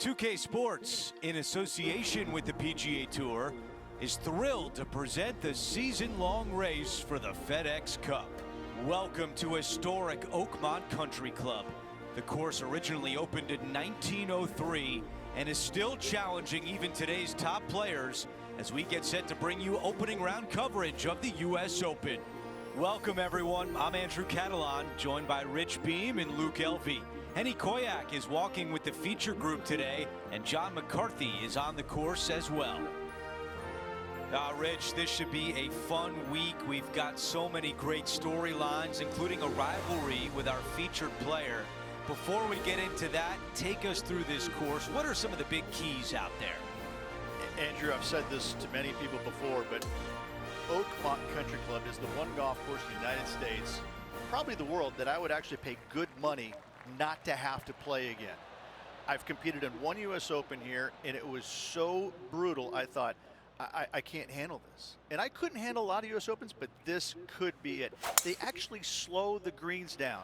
2K Sports, in association with the PGA Tour, is thrilled to present the season-long race for the FedEx Cup. Welcome to historic Oakmont Country Club. The course originally opened in 1903 and is still challenging even today's top players as we get set to bring you opening round coverage of the U.S. Open. Welcome, everyone. I'm Andrew Catalan, joined by Rich Beam and Luke Elvey. Henny Koyak is walking with the feature group today, and John McCarthy is on the course as well. Rich, this should be a fun week. We've got so many great storylines, including a rivalry with our featured player. Before we get into that, take us through this course. What are some of the big keys out there? Andrew, I've said this to many people before, but Oakmont Country Club is the one golf course in the United States, probably the world, that I would actually pay good money not to have to play again. I've competed in one U.S. Open here, and it was so brutal, I thought, I can't handle this. And I couldn't handle a lot of U.S. Opens, but this could be it. They actually slow the greens down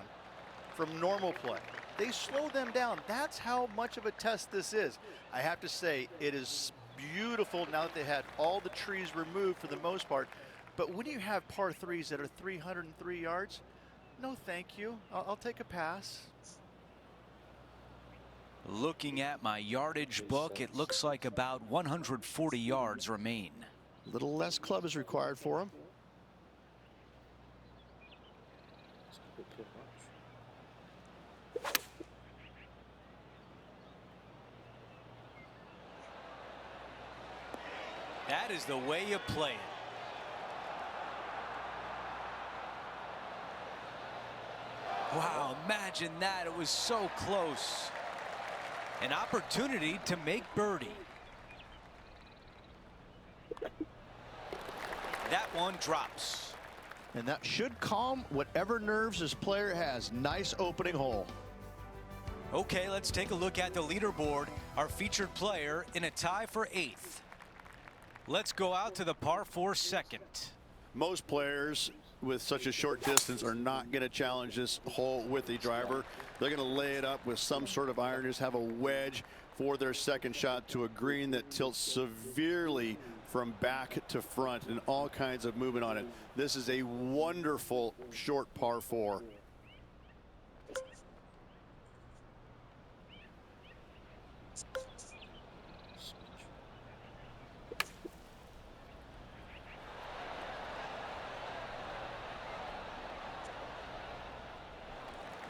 from normal play. They slow them down. That's how much of a test this is. I have to say, it is beautiful now that they had all the trees removed for the most part. But when you have par threes that are 303 yards, no thank you. I'll take a pass. Looking at my yardage book, it looks like about 140 yards remain. A little less club is required for them. That is the way you play it. Wow, imagine that. It was so close. An opportunity to make birdie. That one drops. And that should calm whatever nerves this player has. Nice opening hole. Okay, let's take a look at the leaderboard. Our featured player in a tie for 8th. Let's go out to the par 4 second. Most players with such a short distance are not going to challenge this hole with the driver. They're going to lay it up with some sort of iron, just have a wedge for their second shot to a green that tilts severely from back to front and all kinds of movement on it. This is a wonderful short par 4.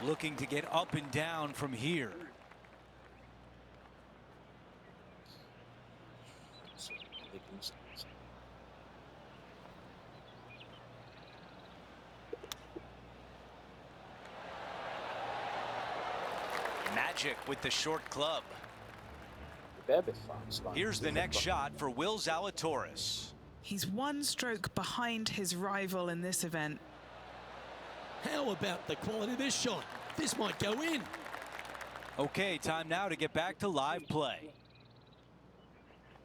Looking to get up and down from here. Magic with the short club. Here's the next shot for Will Zalatoris. He's one stroke behind his rival in this event. How about the quality of this shot? This might go in. Okay, time now to get back to live play.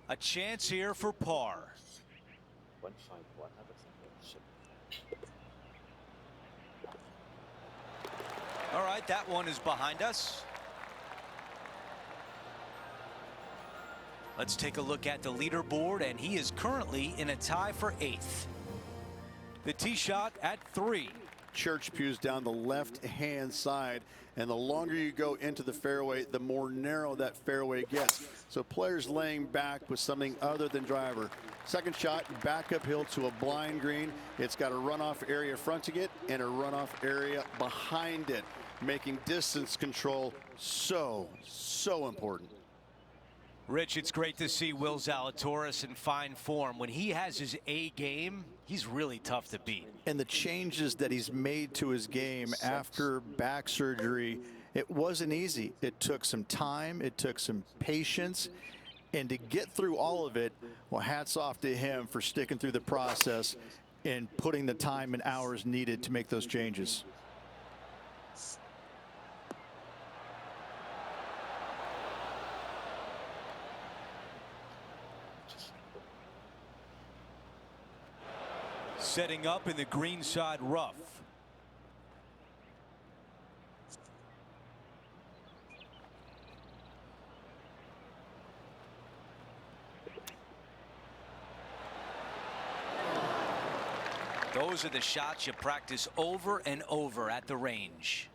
A chance here for par. All right, that one is behind us. Let's take a look at the leaderboard, and he is currently in a tie for 8th. The tee shot at 3. Church pews down the left-hand side, and the longer you go into the fairway, the more narrow that fairway gets. So players laying back with something other than driver. Second shot back uphill to a blind green. It's got a runoff area fronting it and a runoff area behind it, making distance control so important. Rich, it's great to see Will Zalatoris in fine form. When he has his A game, he's really tough to beat. And the changes that he's made to his game after back surgery, it wasn't easy. It took some time. It took some patience. And to get through all of it, well, hats off to him for sticking through the process and putting the time and hours needed to make those changes. Setting up in the greenside rough. Those are the shots you practice over and over at the range.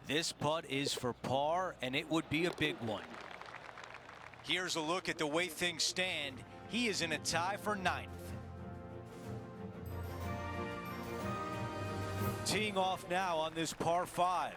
This putt is for par, and it would be a big one. Here's a look at the way things stand. He is in a tie for 9th. Teeing off now on this par 5.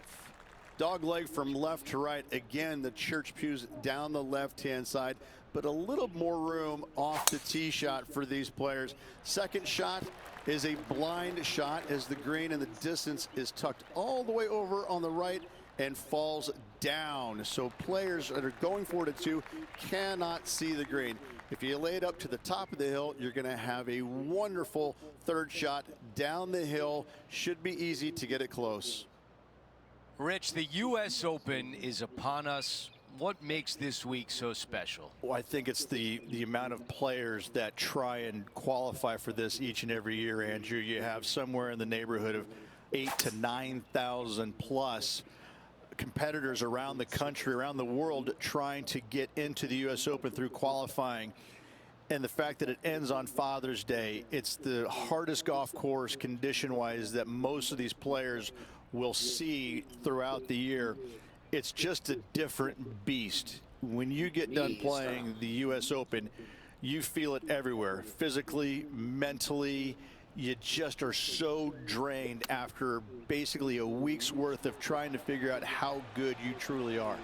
Dog leg from left to right. Again, the church pews down the left-hand side, but a little more room off the tee shot for these players. Second shot is a blind shot as the green in the distance is tucked all the way over on the right and falls down. So players that are going for it at 2 cannot see the green. If you lay it up to the top of the hill, you're going to have a wonderful third shot down the hill. Should be easy to get it close. Rich, the U.S. Open is upon us. What makes this week so special? Well, I think it's the amount of players that try and qualify for this each and every year, Andrew. You have somewhere in the neighborhood of 8,000 to 9,000 plus competitors around the country, around the world, trying to get into the U.S. Open through qualifying. And the fact that it ends on Father's Day, it's the hardest golf course condition-wise that most of these players will see throughout the year. It's just a different beast. When you get done playing the U.S. Open, you feel it everywhere, physically, mentally. You just are so drained after basically a week's worth of trying to figure out how good you truly are.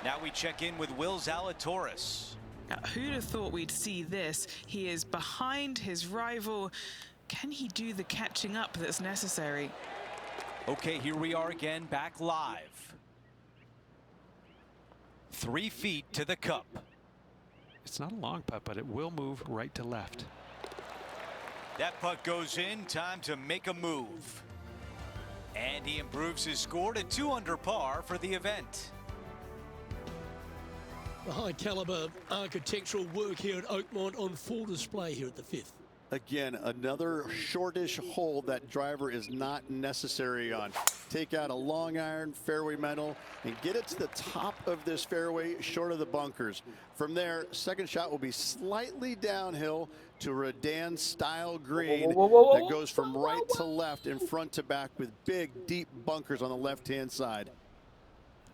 Now we check in with Will Zalatoris. Who'd have thought we'd see this? He is behind his rival. Can he do the catching up that's necessary? Okay, here we are again, back live. 3 feet to the cup. It's not a long putt, but it will move right to left. That putt goes in. Time to make a move. And he improves his score to 2 under par for the event. The high caliber architectural work here at Oakmont on full display here at the 5th. Again, another shortish hole that driver is not necessary on. Take out a long iron, fairway metal, and get it to the top of this fairway, short of the bunkers. From there, second shot will be slightly downhill to a Redan-style green that goes from right to left and front to back with big, deep bunkers on the left-hand side.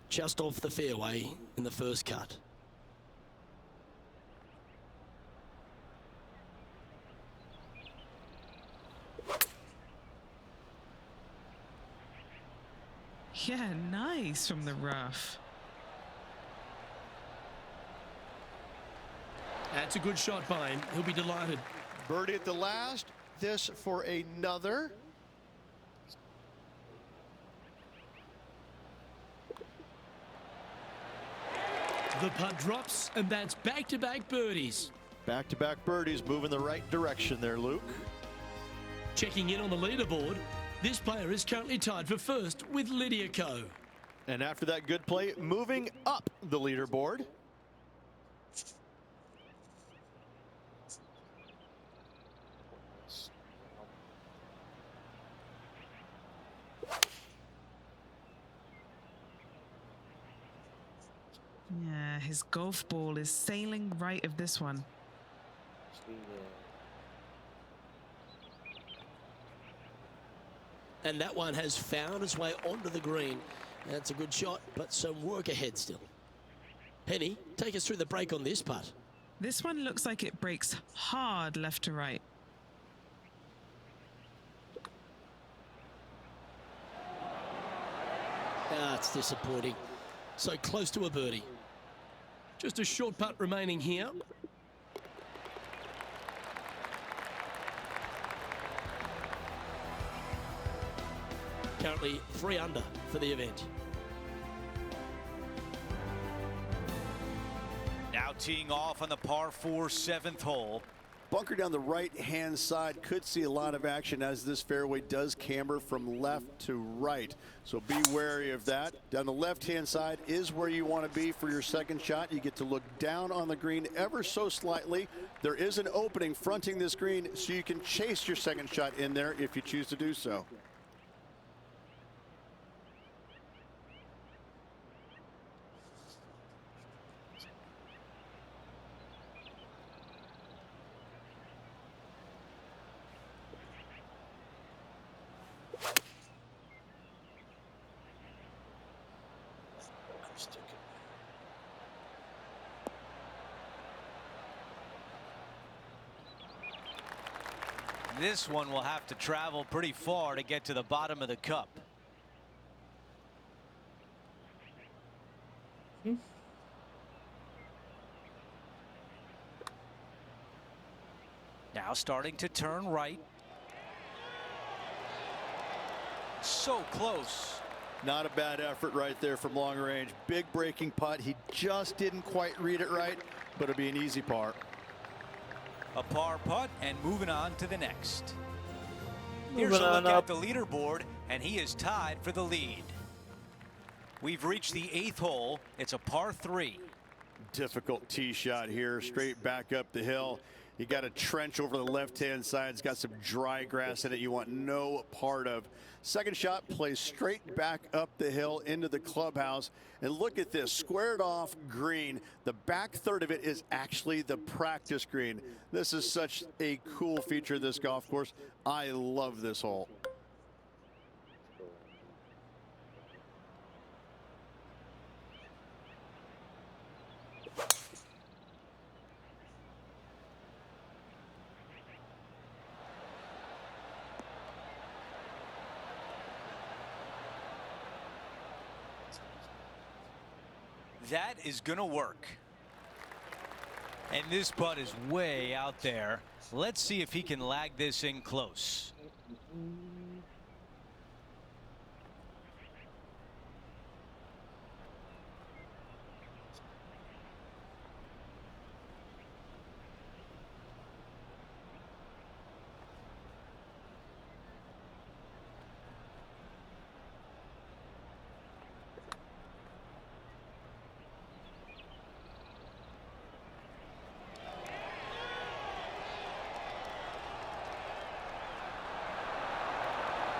Just off the fairway in the first cut. Yeah, nice from the rough. That's a good shot by him. He'll be delighted. Birdie at the last. This for another. The putt drops, and that's back-to-back birdies. Back-to-back birdies, moving the right direction there, Luke. Checking in on the leaderboard, this player is currently tied for first with Lydia Ko. And after that good play, moving up the leaderboard. Yeah, his golf ball is sailing right of this one. And that one has found its way onto the green. That's a good shot, but some work ahead still. Penny, take us through the break on this putt. This one looks like it breaks hard left to right. Ah, it's disappointing. So close to a birdie. Just a short putt remaining here. Currently 3 under for the event. Now teeing off on the par 4 7th hole. Bunker down the right-hand side could see a lot of action as this fairway does camber from left to right. So be wary of that. Down the left-hand side is where you want to be for your second shot. You get to look down on the green ever so slightly. There is an opening fronting this green, so you can chase your second shot in there if you choose to do so. This one will have to travel pretty far to get to the bottom of the cup. Now starting to turn right. So close. Not a bad effort right there from long range. Big breaking putt. He just didn't quite read it right, but it'll be an easy par. A par putt and moving on to the next. Here's a look at the leaderboard, and he is tied for the lead. We've reached the 8th hole. It's a par 3. Difficult tee shot here, straight back up the hill. You got a trench over the left-hand side. It's got some dry grass in it you want no part of. Second shot plays straight back up the hill into the clubhouse. And look at this, squared off green. The back third of it is actually the practice green. This is such a cool feature of this golf course. I love this hole. That is going to work. And this putt is way out there. Let's see if he can lag this in close.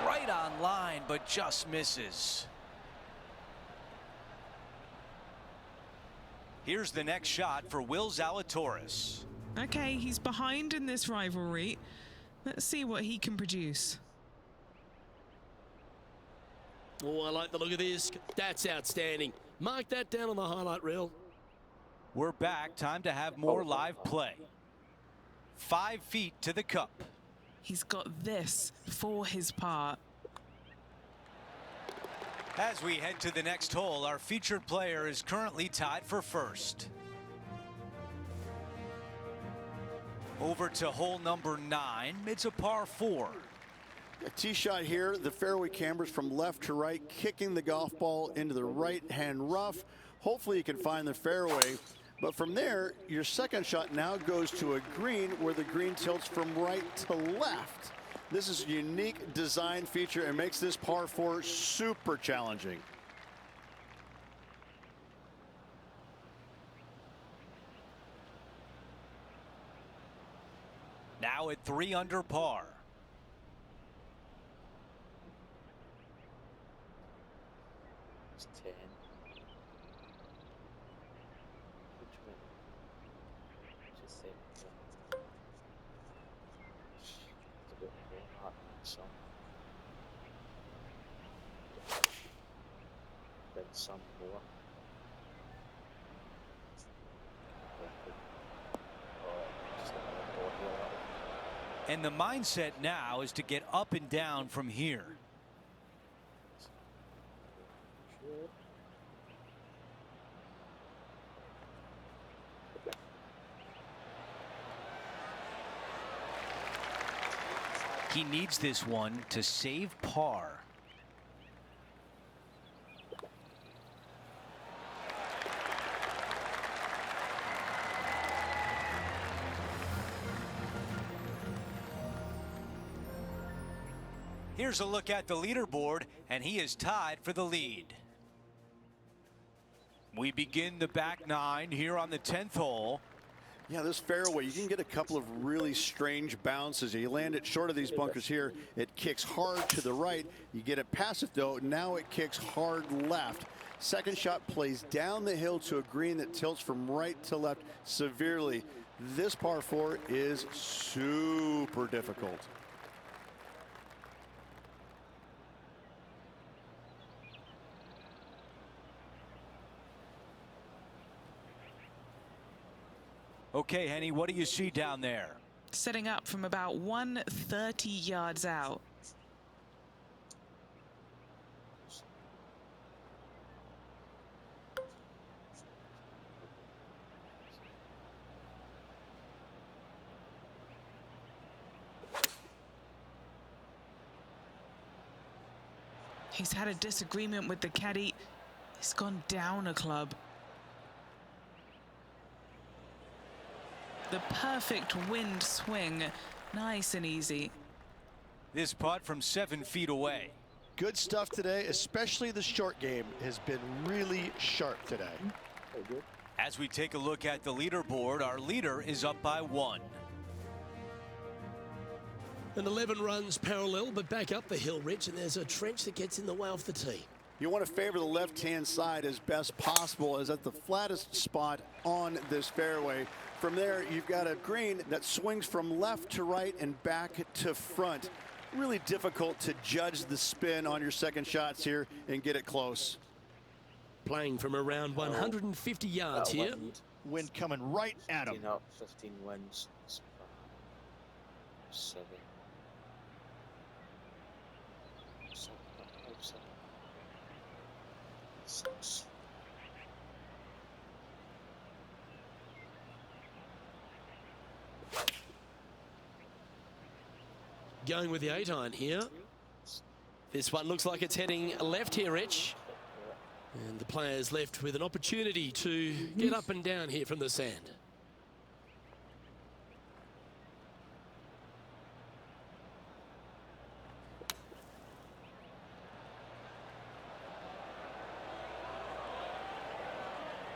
Right on line, but just misses. Here's the next shot for Will Zalatoris. Okay, he's behind in this rivalry. Let's see what he can produce. Oh, I like the look of this. That's outstanding. Mark that down on the highlight reel. We're back. Time to have more live play. 5 feet to the cup. He's got this for his part. As we head to the next hole, our featured player is currently tied for first. Over to hole number 9. It's a par 4. A tee shot here. The fairway cambers from left to right, kicking the golf ball into the right-hand rough. Hopefully you can find the fairway. But from there, your second shot now goes to a green where the green tilts from right to left. This is a unique design feature and makes this par 4 super challenging. Now at 3 under par. It's 10. Just say it's a bit more hot than some. Then some more. And the mindset now is to get up and down from here. He needs this one to save par. Here's a look at the leaderboard, and he is tied for the lead. We begin the back 9 here on the 10th hole. Yeah, this fairway, you can get a couple of really strange bounces. You land it short of these bunkers here. It kicks hard to the right. You get it past it, though. Now it kicks hard left. Second shot plays down the hill to a green that tilts from right to left severely. This par 4 is super difficult. Okay, Henny, what do you see down there? Setting up from about 130 yards out. He's had a disagreement with the caddy. He's gone down a club. The perfect wind swing, nice and easy. This putt from 7 feet away. Good stuff today, especially the short game has been really sharp today. Very good. As we take a look at the leaderboard, our leader is up by 1. And 11 runs parallel, but back up the hill, Rich, and there's a trench that gets in the way off the tee. You want to favor the left-hand side as best possible, as at the flattest spot on this fairway. From there, you've got a green that swings from left to right and back to front. Really difficult to judge the spin on your second shots here and get it close. Playing from around 150 yards here. Wind coming right at him. 15 up, 15 wins. 7. 6. Going with the 8-iron here. This one looks like it's heading left here, Rich. And the players left with an opportunity to get up and down here from the sand.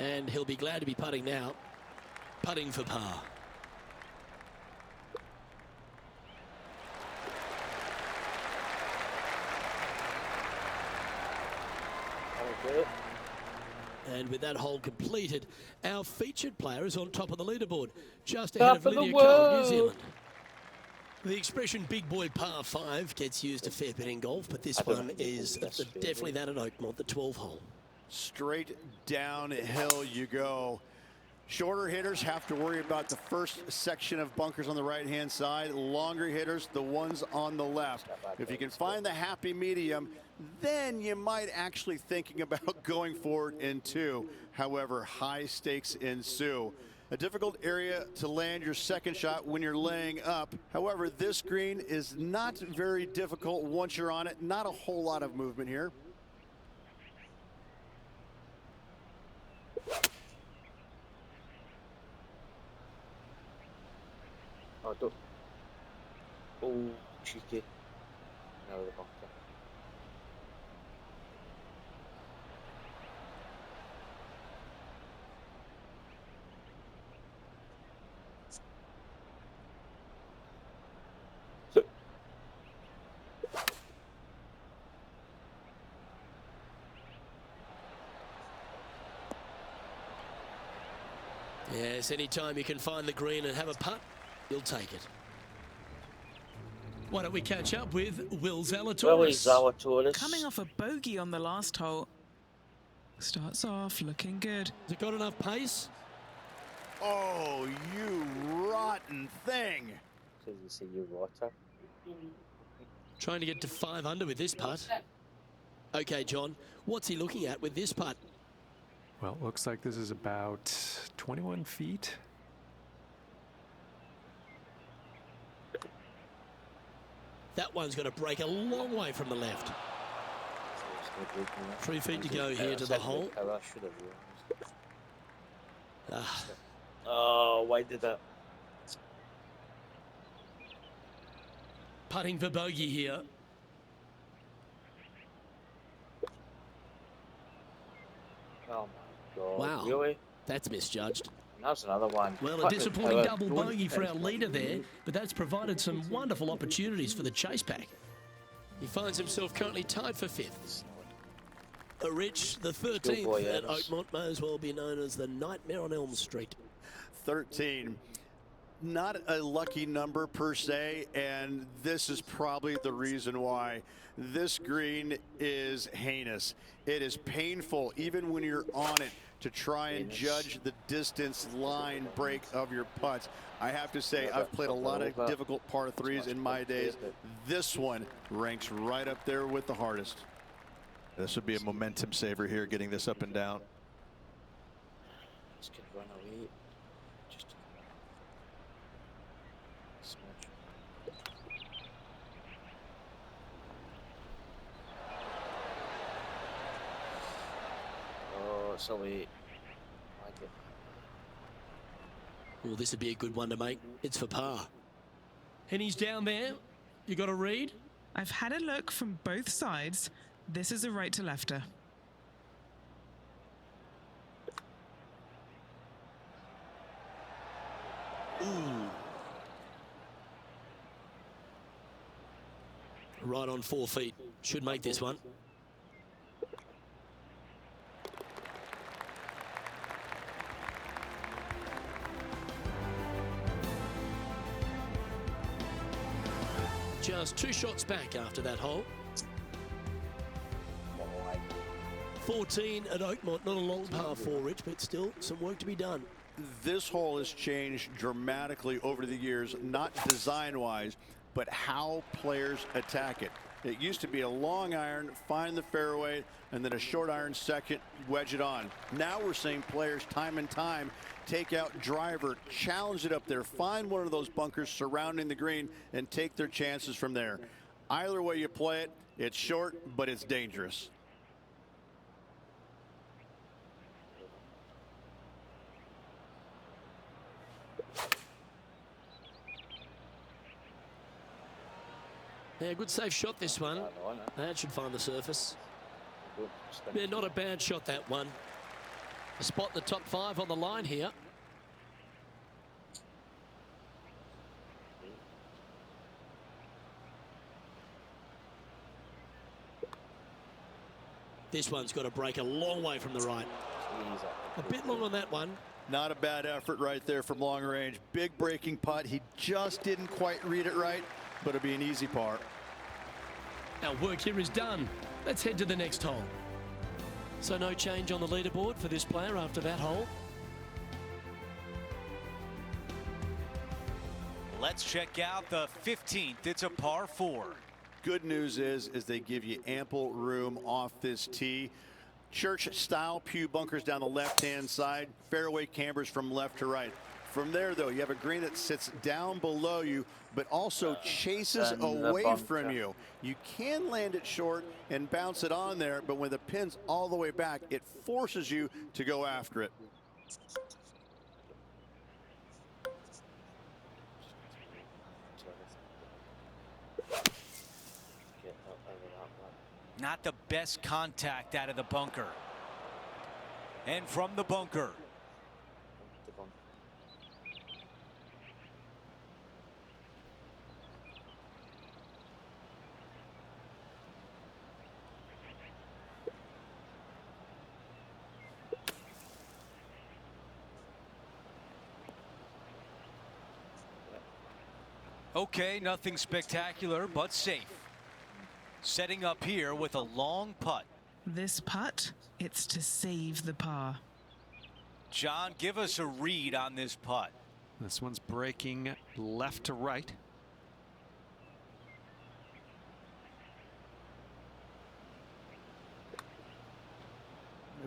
And he'll be glad to be putting now. Putting for par. And with that hole completed, our featured player is on top of the leaderboard, just ahead of Lydia Cole, New Zealand. The expression big boy par 5 gets used a fair bit in golf, but this one is definitely that at Oakmont, the 12 hole. Straight downhill you go. Shorter hitters have to worry about the first section of bunkers on the right-hand side. Longer hitters, the ones on the left. If you can find the happy medium, then you might actually thinking about going forward in 2. However, high stakes ensue. A difficult area to land your second shot when you're laying up. However, this green is not very difficult once you're on it. Not a whole lot of movement here. Oh, don't. Oh, cheeky. Now the bunker. Yes, anytime you can find the green and have a putt, you'll take it. Why don't we catch up with Will Zalatoris? Coming off a bogey on the last hole. Starts off looking good. Has it got enough pace? Oh, you rotten thing. Did you see your water? Trying to get to 5 under with this putt. Okay, John, what's he looking at with this putt? Well, it looks like this is about 21 feet. That one's going to break a long way from the left. 3 feet to go here to the hole. Ah. Oh, why did that? Putting for bogey here. Oh my God! Wow, really? That's misjudged. That's another one. Well, a disappointing double bogey for our leader there, but that's provided some wonderful opportunities for the chase pack. He finds himself currently tied for 5th. Rich, the 13th at Oakmont, may as well be known as the Nightmare on Elm Street. 13. not a lucky number per se, and this is probably the reason why. This green is heinous. It is painful, even when you're on it, to try and judge the distance line break of your putts. I have to say, I've played a lot of difficult par threes in my days. This one ranks right up there with the hardest. This would be a momentum saver here, getting this up and down. This could run away. Just smudge. Oh, it's away. I like it. Well, this would be a good one to make. It's for par. And he's down there. You got a read? I've had a look from both sides. This is a right to lefter. Ooh. Right on 4 feet. Should make this one. Just 2 shots back after that hole. 14 at Oakmont. Not a long par 4, Rich, but still some work to be done. This hole has changed dramatically over the years, not design-wise, but how players attack it. It used to be a long iron, find the fairway, and then a short iron second, wedge it on. Now we're seeing players time and time take out driver, challenge it up there, find one of those bunkers surrounding the green, and take their chances from there. Either way you play it, it's short, but it's dangerous. Yeah, good safe shot this one. That should find the surface. Yeah, not a bad shot, that one. A spot in the top 5 on the line here. This one's got to break a long way from the right. A bit long on that one. Not a bad effort right there from long range. Big breaking putt. He just didn't quite read it right, but it'll be an easy par. Our work here is done. Let's head to the next hole. So no change on the leaderboard for this player after that hole. Let's check out the 15th. It's a par 4. Good news is they give you ample room off this tee. Church-style pew bunkers down the left-hand side. Fairway cambers from left to right. From there, though, you have a green that sits down below you, but also chases away from you. You can land it short and bounce it on there, but when the pin's all the way back, it forces you to go after it. Not the best contact out of the bunker. And from the bunker. Okay, nothing spectacular, but safe. Setting up here with a long putt. This putt, it's to save the par. John, give us a read on this putt. This one's breaking left to right.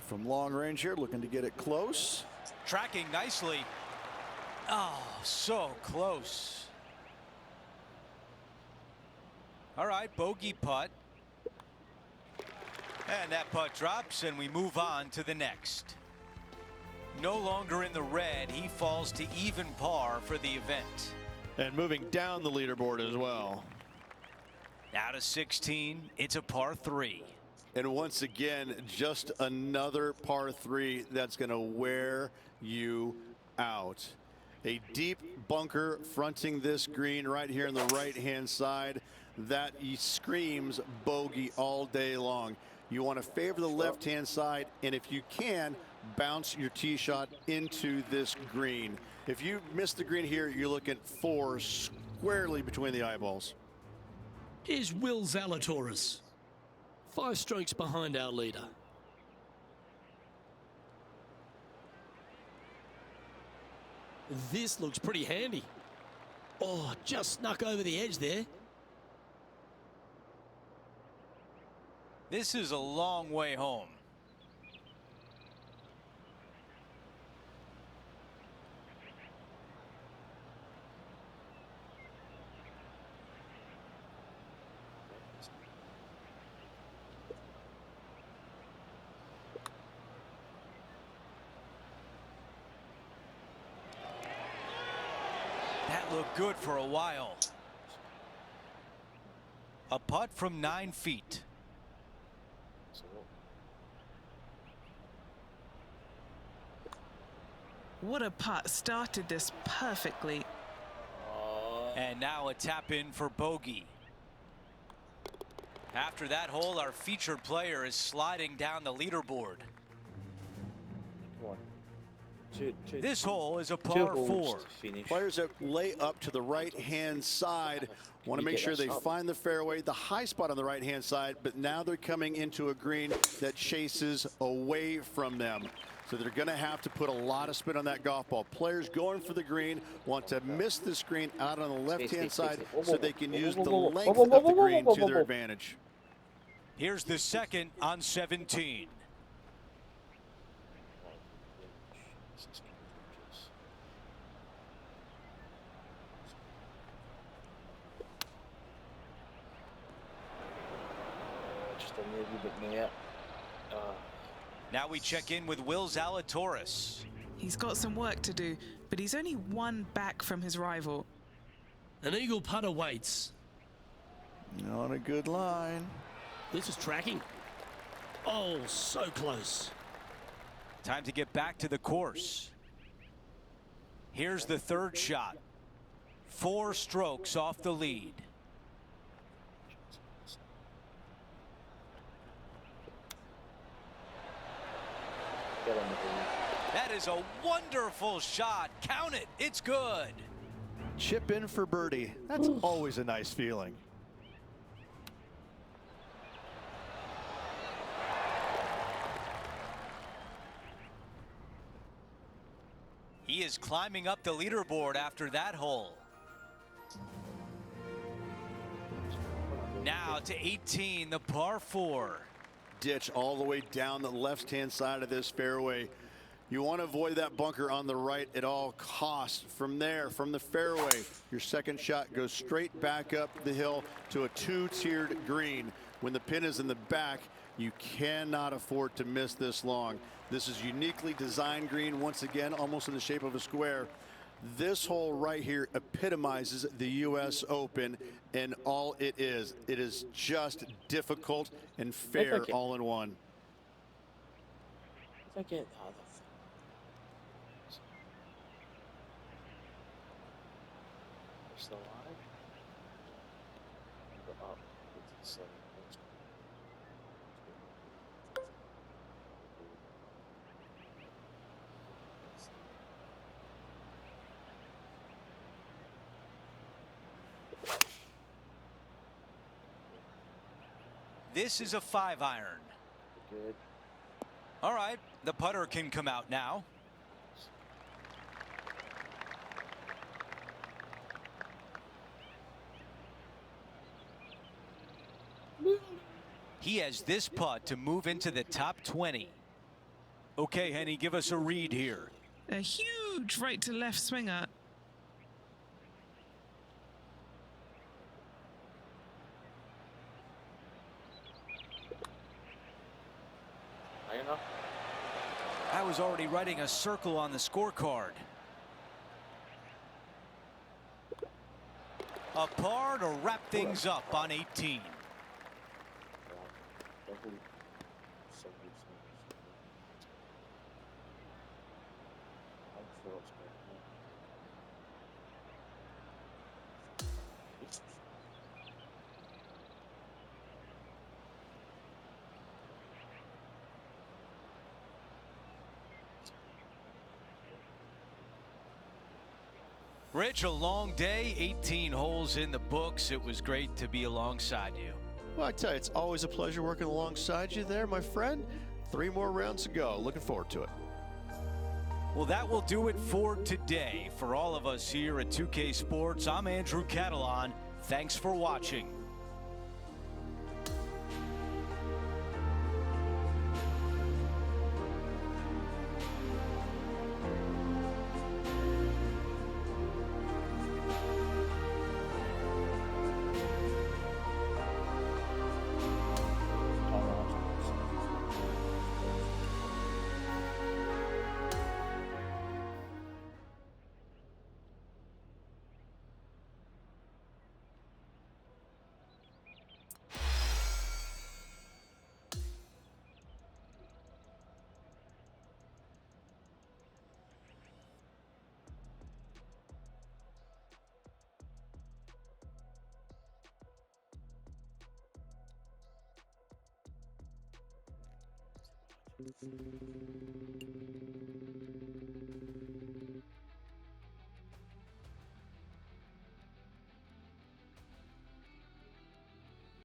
From long range here, looking to get it close. Tracking nicely. Oh, so close. All right, bogey putt. And that putt drops, and we move on to the next. No longer in the red, he falls to even par for the event. And moving down the leaderboard as well. Now to 16, it's a par 3. And once again, just another par 3 that's going to wear you out. A deep bunker fronting this green right here on the right-hand side. That he screams bogey all day long. You want to favor the left-hand side, and if you can, bounce your tee shot into this green. If you miss the green here, you're looking 4 squarely between the eyeballs. Here's Will Zalatoris, 5 strokes behind our leader. This looks pretty handy. Oh, just snuck over the edge there. This is a long way home. That looked good for a while. A putt from 9 feet. What a putt. Started this perfectly. And now a tap in for bogey. After that hole, our featured player is sliding down the leaderboard. Come on. This hole is a Two par holes 4. to finish. Players that lay up to the right-hand side want to You make get sure that they shot. find the fairway, the high spot on the right-hand side, but now they're coming into a green that chases away from them. So they're going to have to put a lot of spin on that golf ball. Players going for the green want to miss the screen out on the left-hand side so they can use the length of the green to their advantage. Here's the second on 17. Just a little bit near. Now we check in with Will Zalatoris. He's got some work to do, but he's only 1 back from his rival. An eagle putt awaits. On a good line. This is tracking. Oh, so close. Time to get back to the course. Here's the third shot. 4 strokes off the lead. Get on the green. That is a wonderful shot. Count it. It's good. Chip in for birdie. That's always a nice feeling. He is climbing up the leaderboard after that hole. Now to 18, the par 4. Ditch all the way down the left-hand side of this fairway. You want to avoid that bunker on the right at all costs. From there, from the fairway, your second shot goes straight back up the hill to a 2-tiered green. When the pin is in the back, you cannot afford to miss this long. This is uniquely designed green, once again, almost in the shape of a square. This hole right here epitomizes the U.S. Open and all it is. It is just difficult and fair all in one. If I get the other thing. Push the line. Go up. Into the 7. This is a 5-iron. Good. All right, the putter can come out now. He has this putt to move into the top 20. Okay, Henny, give us a read here. A huge right to left swinger. High enough? I was already writing a circle on the scorecard. A par to wrap things up on 18. Double. Rich, a long day, 18 holes in the books. It was great to be alongside you. Well, I tell you, it's always a pleasure working alongside you there, my friend. 3 more rounds to go. Looking forward to it. Well, that will do it for today. For all of us here at 2K Sports, I'm Andrew Catalan. Thanks for watching. Thank you.